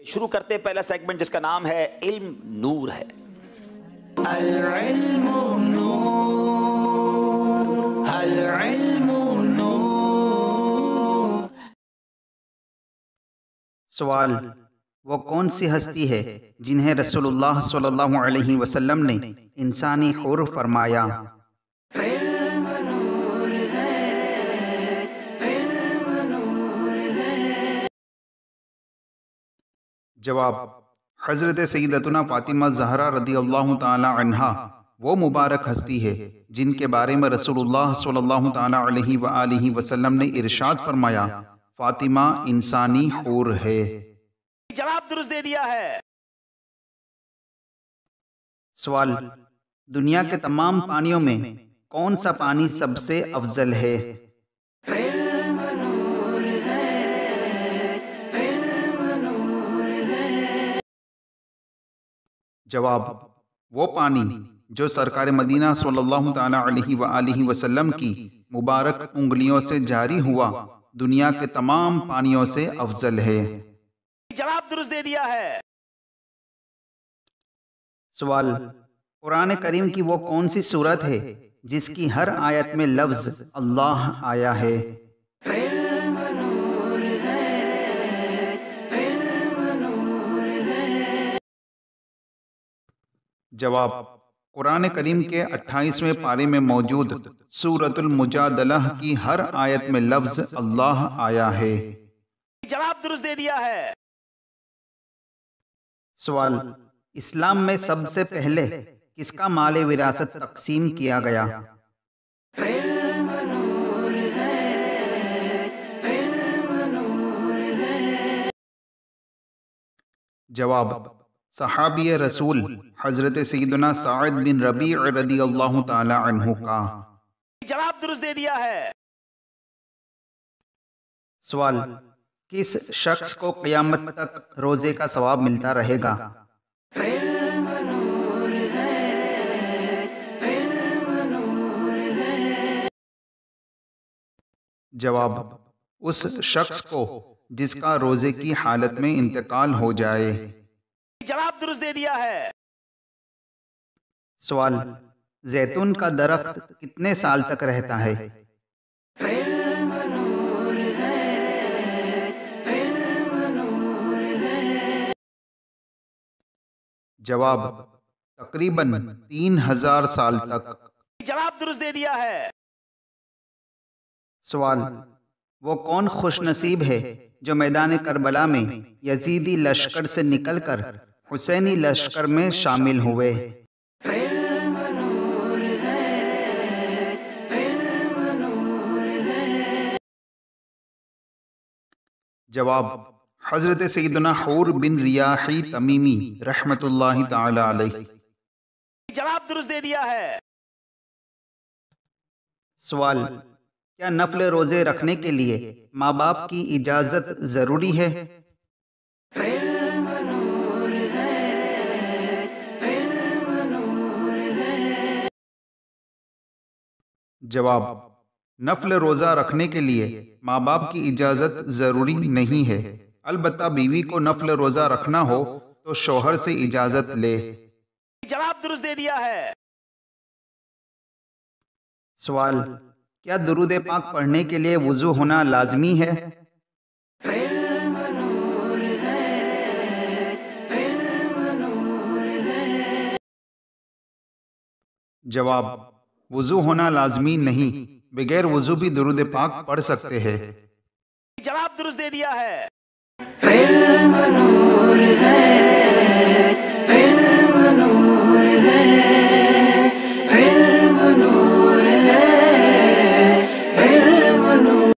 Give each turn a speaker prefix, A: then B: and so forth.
A: شروع کرتے پہلا سیگمنٹ جس کا نام ہے علم نور ہے۔
B: العلم نور، العلم نور۔
C: سوال: وہ کون سی ہستی ہے جنہیں رسول اللہ صلی اللہ علیہ وسلم نے انسانی حور فرمایا؟
B: علم نور ہے، علم نور ہے۔
C: جواب: حضرت سیدتنا فاطمہ زہرا رضی اللہ تعالی عنہا وہ مبارک ہستی ہے جن کے بارے میں رسول اللہ صلی اللہ تعالی علیہ وآلہ وسلم نے ارشاد فرمایا، فاطمہ انسانی حور ہے۔
A: جواب درست دے دیا ہے۔
C: سوال: دنیا کے تمام پانیوں میں کون سا پانی سب سے افضل ہے؟
B: علم نور ہے، علم نور ہے۔
C: جواب: وہ پانی جو سرکار مدینہ صلی اللہ تعالی علیہ وآلہ وسلم کی مبارک انگلیوں سے جاری ہوا دنیا کے تمام پانیوں سے افضل ہے۔
A: جواب درست دے دیا ہے۔
C: سوال: قرآن کریم کی وہ کون سی سورت ہے جس کی ہر آیت میں لفظ اللہ آیا ہے؟
B: علم نور ہے، علم نور ہے۔
C: جواب: قرآن کریم کے 28ویں پارے میں موجود سورۃ المجادلہ کی ہر آیت میں لفظ اللہ آیا ہے۔
A: جواب درست دے دیا ہے۔
C: سوال: اسلام میں سب سے پہلے کس کا مال وراثت تقسیم کیا گیا؟
B: علم نور ہے، علم نور ہے۔
C: جواب: صحابی رسول حضرت سیدنا سعد بن ربیع رضی اللہ تعالی عنہ کا۔
A: جواب درست دے دیا ہے۔
C: سوال: کس شخص کو قیامت تک روزے کا ثواب ملتا رہے گا؟
B: علم نور ہے، علم نور ہے۔
C: جواب: اس شخص کو جس کا روزے کی حالت میں انتقال ہو جائے۔
A: جواب درست دے دیا ہے۔
C: سوال: زیتون کا درخت کتنے سال تک رہتا ہے؟
B: علم نور ہے، علم نور ہے۔
C: جواب: تقریباً 3000 سال تک۔
A: جواب درست دے دیا ہے۔
C: سوال: وہ کون خوش نصیب ہے جو میدان کربلا میں یزیدی لشکر سے نکل کر حسینی لشکر میں شامل ہوئے؟
B: علم نور ہے، علم نور ہے۔
C: جواب: حضرت سیدنا حور بن ریاحی تمیمی رحمت اللہ تعالی علیہ۔
A: جواب درست دے دیا ہے۔
C: سوال: کیا نفل روزے رکھنے کے لیے ماں باپ کی اجازت ضروری ہے؟
B: علم نور ہے، علم نور ہے۔
C: جواب: نفل روزہ رکھنے کے لیے ماں باپ کی اجازت ضروری نہیں ہے، البتہ بیوی کو نفل روزہ رکھنا ہو تو شوہر سے اجازت لے۔
A: جواب درست دے دیا ہے۔
C: سوال: کیا درود پاک پڑھنے کے لیے وضو ہونا لازمی ہے؟
B: علم نور ہے، علم نور ہے۔
C: جواب: وضو ہونا لازمی نہیں، بغیر وضو بھی درود پاک پڑھ سکتے ہیں۔
A: جواب درست دے دیا ہے۔
B: علم نور